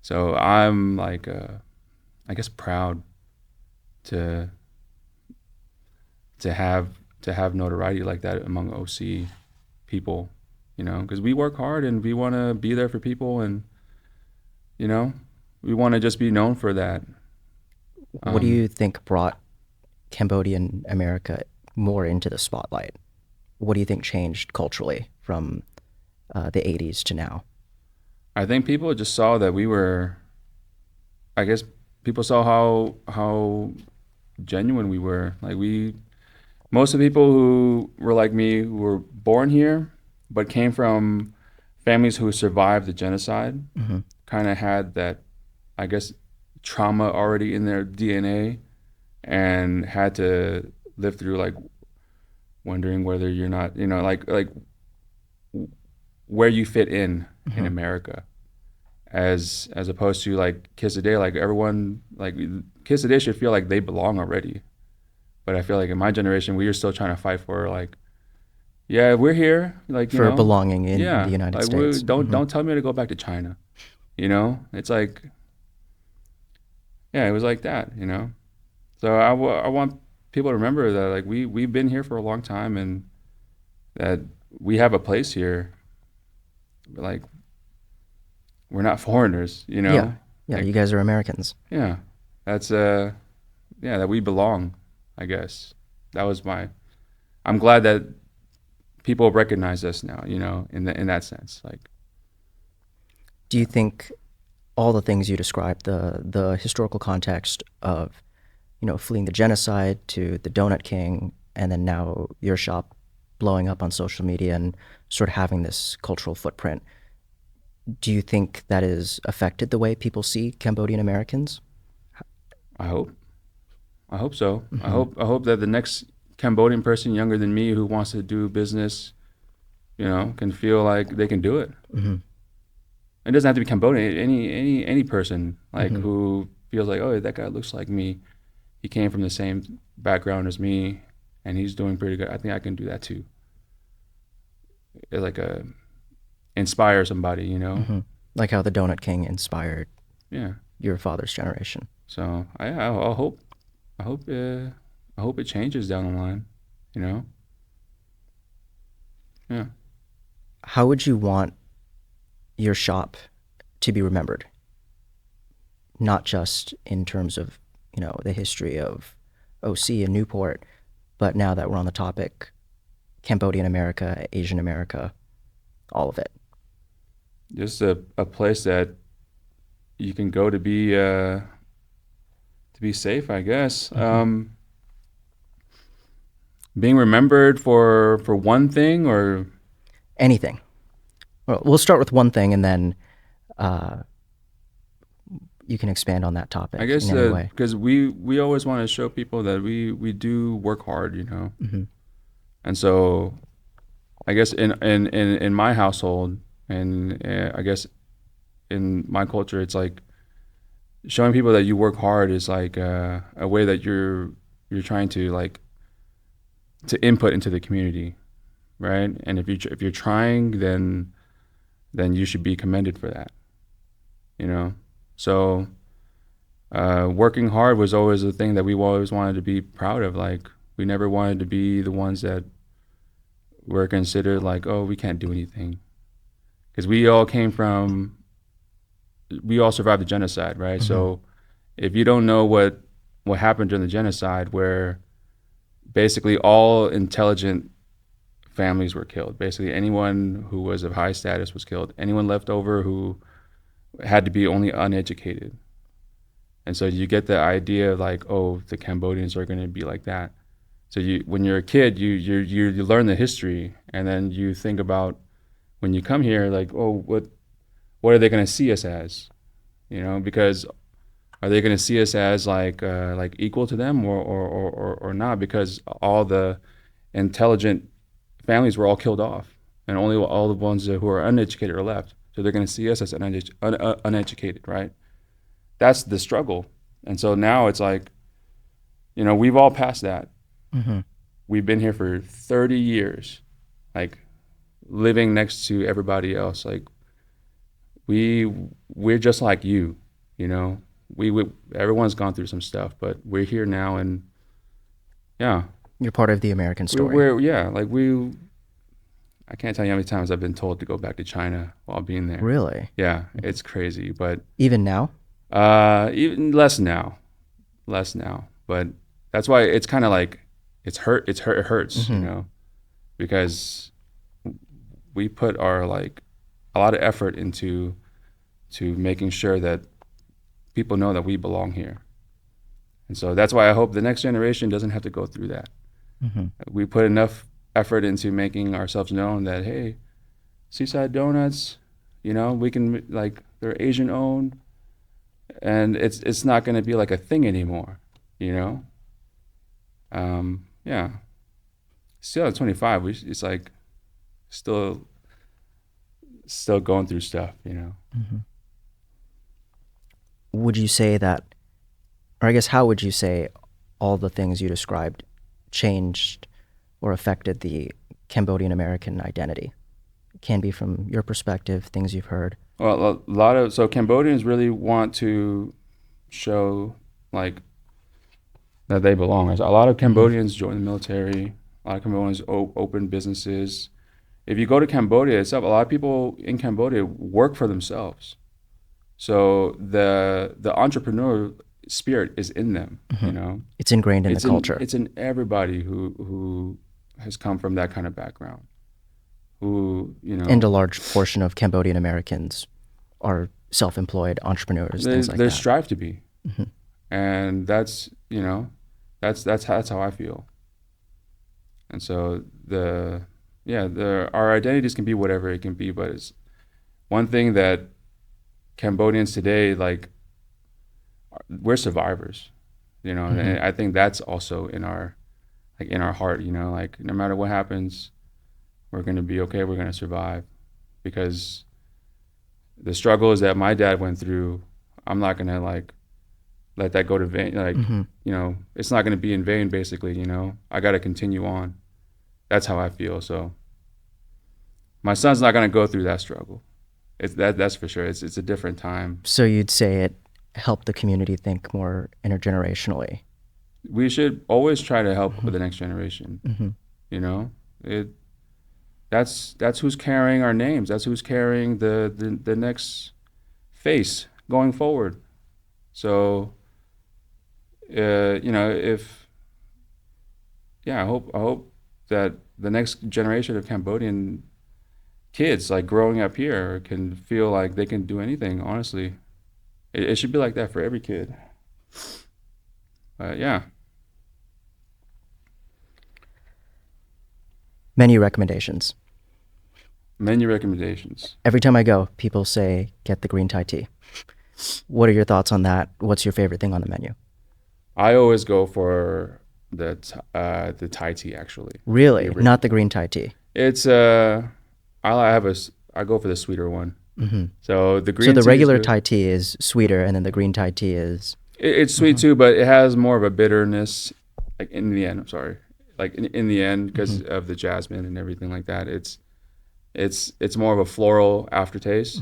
So I'm like, I guess, proud to to have notoriety like that among OC people, you know, because we work hard and we want to be there for people, and you know, we want to just be known for that.
What do you think brought Cambodian America more into the spotlight? What do you think changed culturally from the 80s to now?
I think people just saw that we were, I guess people saw how genuine we were. Like most of the people who were like me, who were born here, but came from families who survived the genocide, kind of had that, I guess, trauma already in their DNA, and had to live through like wondering whether you're not, you know, like where you fit in America, as opposed to like kids today. Like everyone, like kids today should feel like they belong already. But I feel like in my generation, we were still trying to fight for like, yeah, we're here, like, you
For
know,
belonging in
yeah,
the United
like
States.
don't tell me to go back to China, you know. It's like, yeah, it was like that, you know. So I want people to remember that like we've been here for a long time, and that we have a place here. Like we're not foreigners, you know.
Yeah,
like,
you guys are Americans.
yeah, that's yeah, that we belong. I guess that was I'm glad that people recognize us now, you know, in that sense. Like,
Do you think all the things you described, the historical context of, you know, fleeing the genocide to the Donut King, and then now your shop blowing up on social media and sort of having this cultural footprint, do you think that has affected the way people see Cambodian Americans?
I hope so. I hope that the next Cambodian person younger than me who wants to do business, you know, can feel like they can do it. It doesn't have to be Cambodian. Any person like who feels like, oh, that guy looks like me. He came from the same background as me, and he's doing pretty good. I think I can do that too. It's like inspire somebody, you know.
Like how the Donut King inspired
Yeah.
your father's generation.
So I hope it changes down the line, you know. Yeah.
How would you want your shop to be remembered? Not just in terms of, you know, the history of OC and Newport, but now that we're on the topic, Cambodian America, Asian America, all of it.
Just a place that you can go to be safe, I guess. Being remembered for one thing, or
Anything. Well, we'll start with one thing, and then you can expand on that topic.
I guess
in any way.
because we always want to show people that we do work hard, you know. And so I guess in my household, and I guess in my culture, it's like showing people that you work hard is like a way that you're trying to like to input into the community, right? And if you're trying, then you should be commended for that, you know. So working hard was always a thing that we always wanted to be proud of. Like we never wanted to be the ones that were considered like, oh, we can't do anything, because we all survived the genocide, right? So if you don't know what happened during the genocide, where basically all intelligent families were killed, basically anyone who was of high status was killed, anyone left over who had to be only uneducated. And so you get the idea of like, oh, the Cambodians are going to be like that. So when you're a kid, you learn the history, and then you think about when you come here, like, oh, what are they going to see us as? You know, because are they going to see us as like equal to them, or not? Because all the intelligent families were all killed off, and only all the ones who are uneducated are left. So they're going to see us as uneducated, right? That's the struggle. And so now it's like, you know, we've all passed that. We've been here for 30 years, like living next to everybody else. Like we're just like you know. Everyone's gone through some stuff, but we're here now, and yeah,
You're part of the American story.
I can't tell you how many times I've been told to go back to China while being there.
Really?
Yeah, it's crazy, but
Even now?
even less now, but that's why it's kind of like it hurts, because we put our a lot of effort into making sure that people know that we belong here. And so that's why I hope the next generation doesn't have to go through that. We put enough effort into making ourselves known that, hey, Seaside Donuts, we can, they're Asian owned, and it's not going to be like a thing anymore, yeah. Still at 25, it's like still going through stuff,
Would you say that, or I guess how would you say all the things you described changed or affected the Cambodian American identity? It can be from your perspective, things you've heard.
Well, so Cambodians really want to show that they belong. A lot of Cambodians join the military. A lot of Cambodians open businesses. If you go to Cambodia itself, a lot of people in Cambodia work for themselves. So the entrepreneur spirit is in them,
It's ingrained in the culture.
It's in everybody who has come from that kind of background. And
a large portion of Cambodian Americans are self-employed entrepreneurs, things like that.
They strive to be. And that's how I feel. And so our identities can be whatever it can be, but it's one thing that Cambodians today, we're survivors, and I think that's also in our heart, no matter what happens, we're going to be okay. We're going to survive, because the struggles that my dad went through, I'm not going to let that go to vain. It's not going to be in vain, basically, I got to continue on. That's how I feel. So my son's not going to go through that struggle. That's for sure. It's a different time.
So you'd say it helped the community think more intergenerationally.
We should always try to help with the next generation. That's who's carrying our names. That's who's carrying the next face going forward. So, I hope that the next generation of Cambodian kids growing up here can feel like they can do anything. Honestly, it should be like that for every kid. Yeah.
Menu recommendations. Every time I go, people say, get the green Thai tea. What are your thoughts on that? What's your favorite thing on the menu?
I always go for the Thai tea, actually.
Really? Not the green Thai tea?
It's I go for the sweeter one. So the green.
So the regular Thai tea is sweeter, and then the green Thai tea is.
It's sweet too, but it has more of a bitterness. In the end, I'm sorry. In the end, because of the jasmine and everything like that, it's more of a floral aftertaste,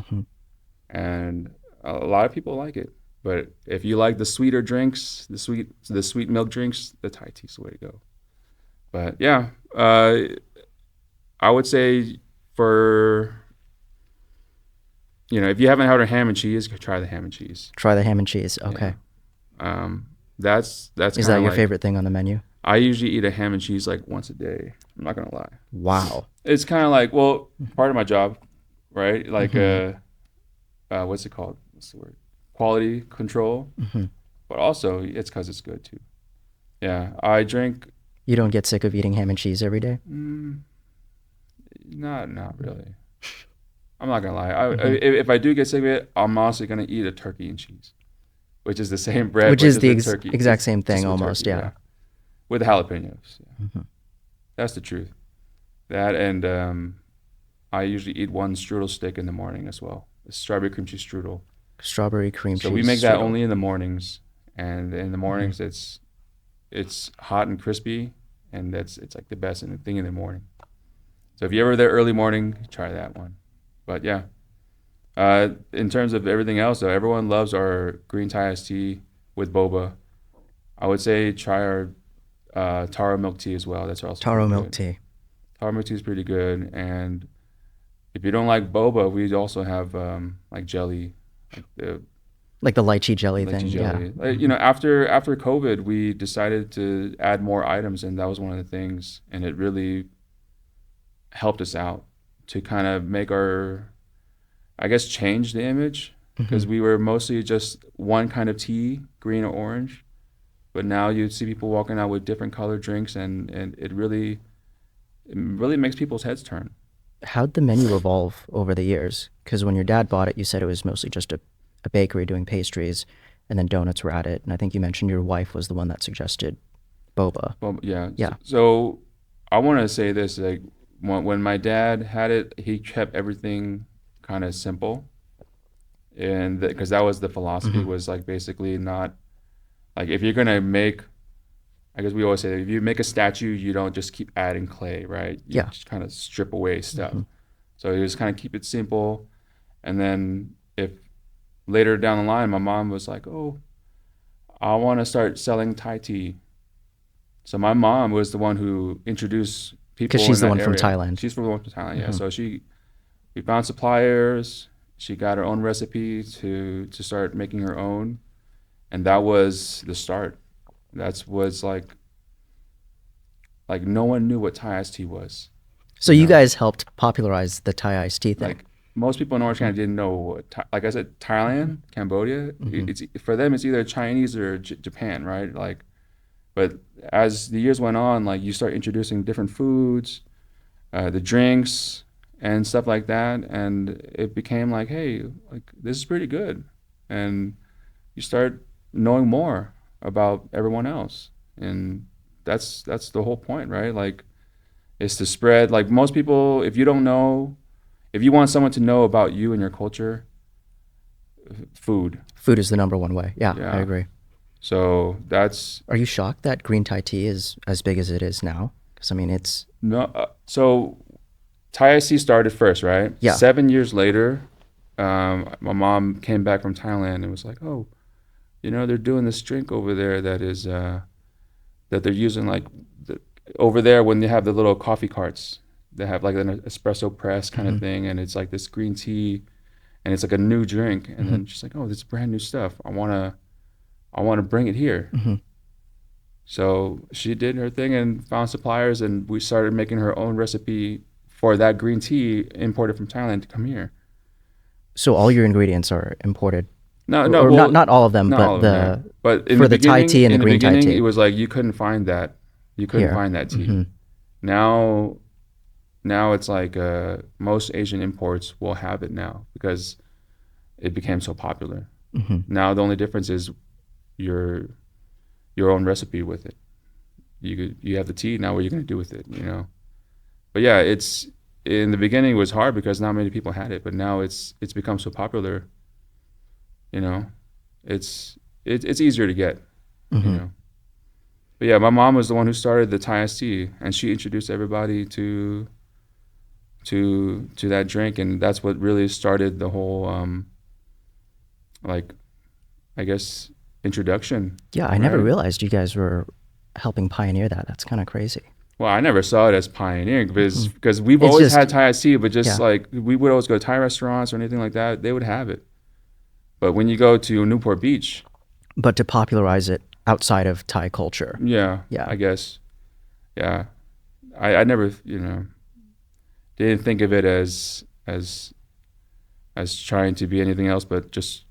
and a lot of people like it. But if you like the sweeter drinks, the sweet milk drinks, the Thai tea's the way to go. But yeah, I would say if you haven't had a ham and cheese, try the ham and cheese.
Try the ham and cheese. Okay.
Yeah. That's.
Is that your favorite thing on the menu?
I usually eat a ham and cheese once a day. I'm not gonna lie.
Wow.
It's kind of part of my job, right? What's it called? What's the word? Quality control. But also, it's because it's good too. Yeah, I drink.
You don't get sick of eating ham and cheese every day?
Not really. I'm not gonna lie. If I do get sick of it, I'm also gonna eat a turkey and cheese, which is the same bread.
Which is the
turkey.
exact same thing almost,
turkey,
yeah.
With jalapenos. Yeah. That's the truth. That, and I usually eat one strudel stick in the morning as well. A strawberry cream cheese strudel.
Strawberry cream cheese.
So we make that only in the mornings, and in the mornings it's hot and crispy, and it's the best thing in the morning. So if you're ever there early morning, try that one. But yeah, in terms of everything else, though, everyone loves our green Thai iced tea with boba. I would say try our taro milk tea as well. That's also
Taro
pretty
milk
good.
tea.
Taro milk tea is pretty good. And if you don't like boba, we also have like jelly, like the
Like the lychee jelly
lychee
thing. Yeah.
jelly. You know, after COVID, we decided to add more items, and that was one of the things. And it really helped us out to kind of make our, I guess, change the image, because we were mostly just one kind of tea, green or orange. But now you see people walking out with different colored drinks, and it really makes people's heads turn.
How'd the menu evolve over the years? Because when your dad bought it, you said it was mostly just a bakery doing pastries, and then donuts were at it. And I think you mentioned your wife was the one that suggested boba.
Well, yeah.
Yeah.
So I want to say this, like when my dad had it, he kept everything kind of simple, and because that was the philosophy, was like basically not like, if you're gonna make, I guess we always say that if you make a statue, you don't just keep adding clay, right? You
Yeah.
just kind of strip away stuff. So you just kind of keep it simple. And then if later down the line, my mom was like, oh, I want to start selling Thai tea. So my mom was the one who introduced people.
Because she's
in
the
that
one from
area.
Thailand.
She's from the one from Thailand, yeah. So we found suppliers. She got her own recipe to start making her own. And that was the start. That was like no one knew what Thai iced tea was.
So you guys helped popularize the Thai iced tea thing.
Like most people in Orange County didn't know what like I said, Thailand, Cambodia, it's for them it's either Chinese or Japan, right? Like, but as the years went on, like you start introducing different foods, the drinks and stuff like that, and it became like, hey, like this is pretty good. And you start knowing more about everyone else, and that's the whole point, right? Like, is to spread, like most people, if you want someone to know about you and your culture, food
Food is the number one way. Yeah, I agree.
So that's,
Are you shocked that green Thai tea is as big as it is now? Because I mean, it's
no so Thai iced tea started first, right?
Yeah.
7 years later, my mom came back from Thailand and was like, oh, you know, they're doing this drink over there that is that they're using, like over there when they have the little coffee carts, they have like an espresso press kind of thing, and it's like this green tea, and it's like a new drink. And then she's like, oh, this is brand new stuff. I wanna bring it here. So she did her thing and found suppliers, and we started making her own recipe for that green tea imported from Thailand to come here.
so all your ingredients are imported.
No,
Or
well,
not all of them,
not
but
all of them, yeah. But in
for
the
the Thai
beginning,
tea and the
in
green Thai
beginning,
tea.
it was like you couldn't find that. You couldn't
Here.
find that tea. Now it's like most Asian imports will have it now because it became so popular. Now the only difference is your own recipe with it. You have the tea. Now what are you going to do with it? You know. But yeah, it's in the beginning it was hard because not many people had it, but now it's become so popular. You know, it's easier to get. You know. But yeah, my mom was the one who started the Thai iced tea, and she introduced everybody to that drink, and that's what really started the whole like, I guess, introduction.
Yeah, I never realized you guys were helping pioneer that. That's kind of crazy.
Well, I never saw it as pioneering because we've
It's
always
just-
had Thai iced tea, but just
Yeah.
like we would always go to Thai restaurants or anything like that, they would have it. But when you go to Newport Beach,
But to popularize it outside of Thai culture.
yeah, I guess, yeah, I never, you know, didn't think of it as trying to be anything else but just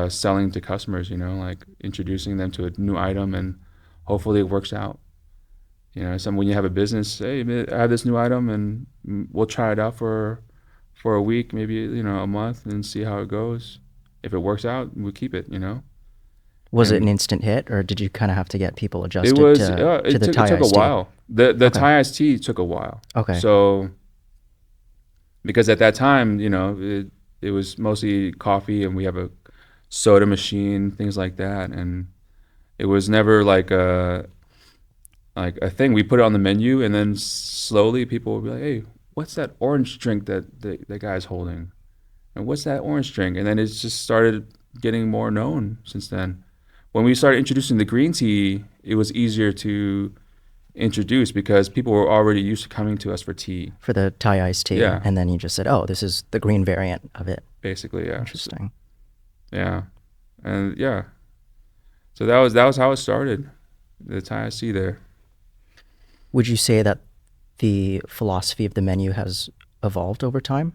selling to customers, you know, like introducing them to a new item, and hopefully it works out. You know, when you have a business, hey, I have this new item, and we'll try it out for a week, maybe, you know, a month, and see how it goes. If it works out, we'll keep it, you know.
Was it an instant hit, or did you kind of have to get people adjusted
It was.
to the Thai
it took
iced
a
tea?
while. The Thai iced tea took a while.
Okay.
So, because at that time, you know, it was mostly coffee, and we have a soda machine, things like that, and it was never like a thing. We put it on the menu, and then slowly people would be like, "Hey, what's that orange drink that the guy's holding? And what's that orange drink?" And then it just started getting more known since then. when we started introducing the green tea, it was easier to introduce because people were already used to coming to us for tea.
For the Thai iced tea.
Yeah.
And then you just said, oh, this is the green variant of it.
Basically, yeah.
Interesting.
Yeah. And yeah. So that was how it started. The Thai iced tea there.
Would you say that the philosophy of the menu has evolved over time?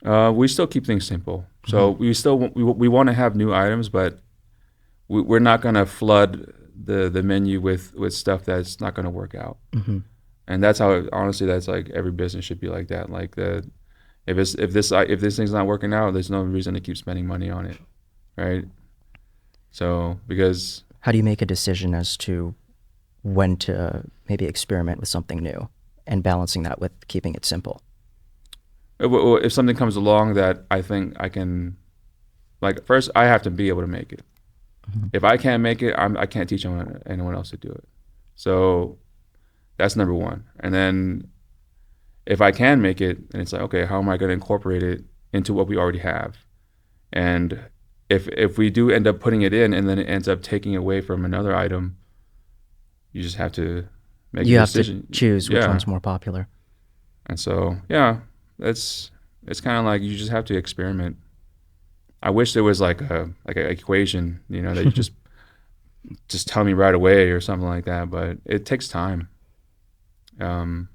We still keep things simple. So we want to have new items, but we're not going to flood the menu with stuff that's not going to work out. And that's how honestly that's like every business should be like that. Like if this thing's not working out, there's no reason to keep spending money on it, right? So because
how do you make a decision as to when to maybe experiment with something new and balancing that with keeping it simple?
If something comes along that I think I can, like, first I have to be able to make it. If I can't make it, I can't teach anyone else to do it. So that's number one. And then if I can make it, and it's like, okay, how am I going to incorporate it into what we already have? And if we do end up putting it in and then it ends up taking away from another item, you just have to make a decision.
You have to choose which one's more popular.
And so, yeah, it's kind of like you just have to experiment. I wish there was like an equation, you know, that you just tell me right away or something like that. But it takes time to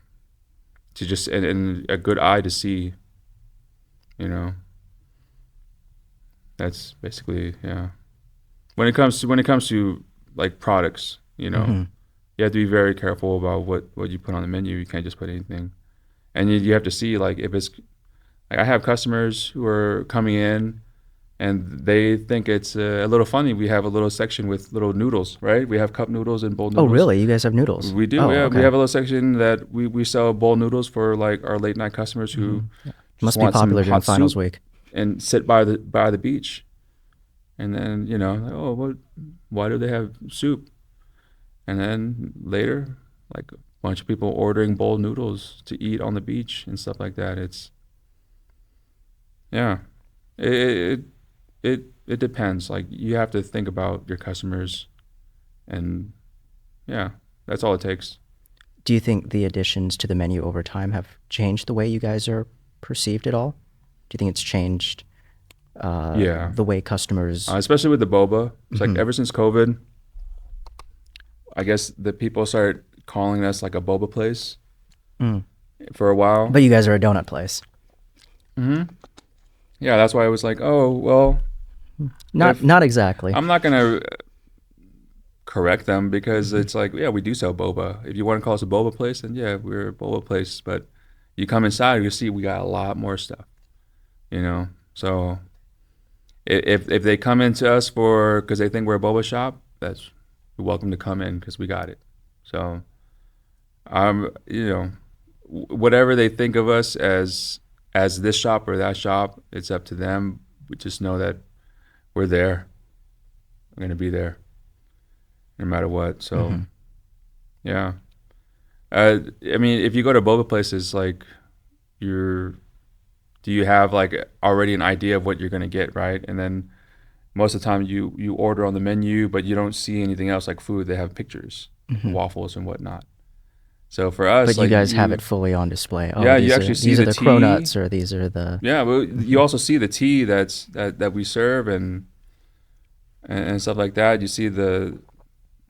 just and a good eye to see, you know. That's basically, yeah. When it comes to like products, you know, you have to be very careful about what you put on the menu. You can't just put anything, and you have to see, like, if it's like I have customers who are coming in and they think it's a little funny. We have a little section with little noodles, right? We have cup noodles and bowl noodles.
Oh, really? You guys have noodles?
We do.
Oh,
yeah,
okay.
we have a little section that we sell bowl noodles for like our late night customers who
must be popular during finals week
and sit by the beach, and then, you know, like, oh, why do they have soup? And then later, like a bunch of people ordering bowl noodles to eat on the beach and stuff like that. It's it depends. Like, you have to think about your customers, and yeah, that's all it takes.
Do you think the additions to the menu over time have changed the way you guys are perceived at all? Do you think it's changed the way customers...
especially with the boba. It's like ever since COVID, I guess the people started calling us like a boba place for a while.
But you guys are a donut place.
Yeah, that's why I was like, oh, well...
Not exactly.
I'm not going to correct them because it's like, yeah, we do sell boba. If you want to call us a boba place, then yeah, we're a boba place. But you come inside, you see we got a lot more stuff, you know? So if they come into us because they think we're a boba shop, you're welcome to come in because we got it. So, you know, whatever they think of us as this shop or that shop, it's up to them. We just know that we're there. We're going to be there no matter what. So, yeah. I mean, if you go to boba places, like, do you have like already an idea of what you're going to get, right? And then most of the time you order on the menu, but you don't see anything else like food. They have pictures, waffles and whatnot. So for us,
but you guys have it fully on display. Oh,
yeah, you actually see the tea.
These are the cronuts, or these are the...
Yeah, but you also see the tea that we serve and stuff like that. You see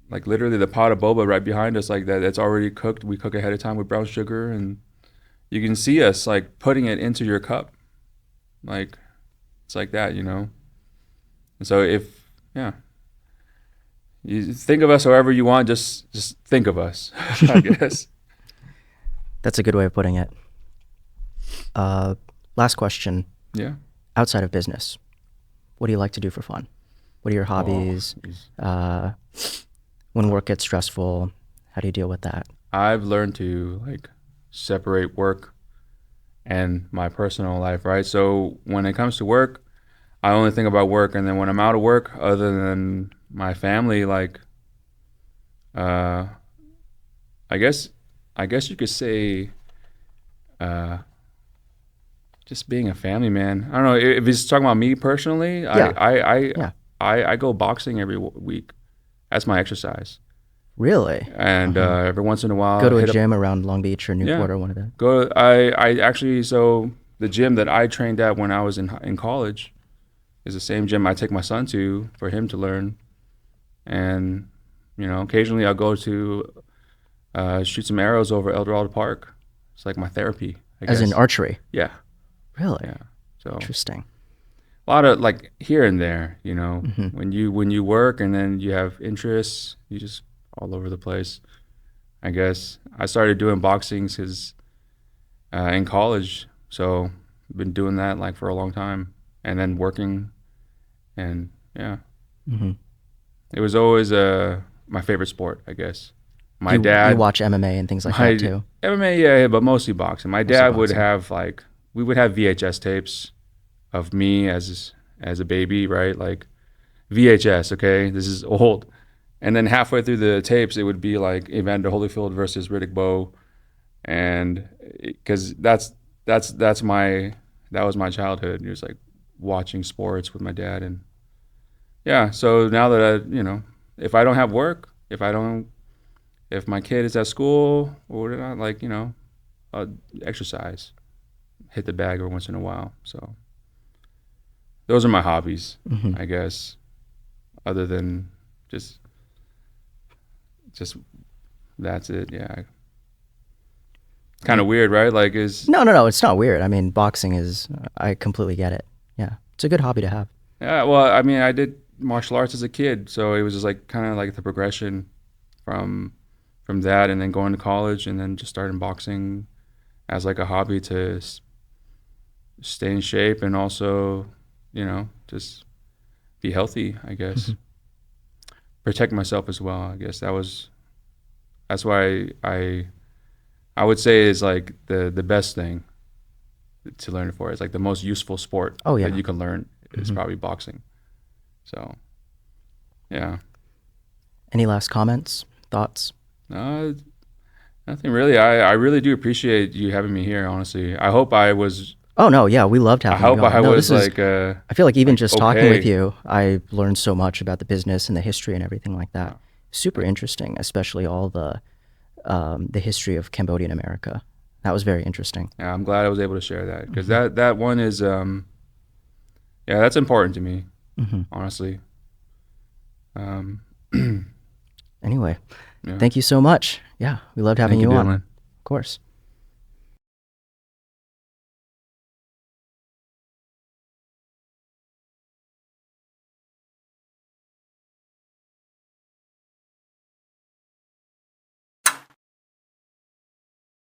like literally the pot of boba right behind us, like that's already cooked. We cook ahead of time with brown sugar, and you can see us like putting it into your cup. Like, it's like that, you know? And so you think of us however you want, just think of us, I guess.
That's a good way of putting it. Last question.
Yeah.
Outside of business, what do you like to do for fun? What are your hobbies? When work gets stressful, how do you deal with that? I've
learned to like separate work and my personal life, right? So when it comes to work, I only think about work, and then when I'm out of work, other than my family, like, I guess you could say, just being a family man. I don't know if he's talking about me personally.
Yeah.
I go boxing every week. That's my exercise.
Really?
And every once in a while,
Go to a gym around Long Beach or Newport
Yeah.
or one of them.
I actually, so the gym that I trained at when I was in college is the same gym I take my son to for him to learn. And, you know, occasionally I'll go to shoot some arrows over El Dorado Park. It's like my therapy, I guess.
As in archery?
Yeah.
Really?
Yeah. So
Interesting.
a lot of like here and there, you know,
Mhm.
when you work and then you have interests, you just all over the place. I guess I started doing boxing because in college, so I've been doing that like for a long time, and then working, and yeah,
Mhm.
it was always my favorite sport, I guess. My
You
dad,
watch MMA and things like that too?
MMA, yeah, but mostly boxing. My
Mostly
dad would
boxing.
have like we would have VHS tapes of me as a baby, right? Like VHS, okay, this is old. And then halfway through the tapes, it would be like Evander Holyfield versus Riddick Bowe, and because that was my childhood. It was like watching sports with my dad, and yeah. So now that you know, if I don't have work, if my kid is at school or whatnot, like you know, exercise, hit the bag every once in a while. So those are my hobbies,
Mhm.
I guess. Other than just that's it. Yeah. Kind of weird, right? Like
No. It's not weird. I mean, boxing is. I completely get it. Yeah, it's a good hobby to have.
yeah. Well, I mean, I did martial arts as a kid, so it was just like kind of like the progression from that, and then going to college, and then just starting boxing as like a hobby to stay in shape and also, you know, just be healthy. I guess
Mhm.
protect myself as well. I guess that's why I would say is like the best thing to learn it for. It's like the most useful sport
Oh yeah.
that you can learn is
Mhm.
probably boxing. So, yeah.
Any last comments, thoughts?
No, nothing really. I really do appreciate you having me here, honestly. I hope I was
Oh no, yeah, we loved
I
having you
hope I
on. No,
was
this is.
like
I feel like even just talking with
okay.
you, I learned so much about the business and the history and everything like that.
Wow.
Super interesting, especially all the history of Cambodian America. That was very interesting.
Yeah, I'm glad I was able to share that because
Mhm.
that one is yeah, that's important to me,
Mhm.
honestly. Um,
Anyway,
yeah.
thank you so much. Yeah, we loved having
Thank you,
you on.
Dylan.
Of course.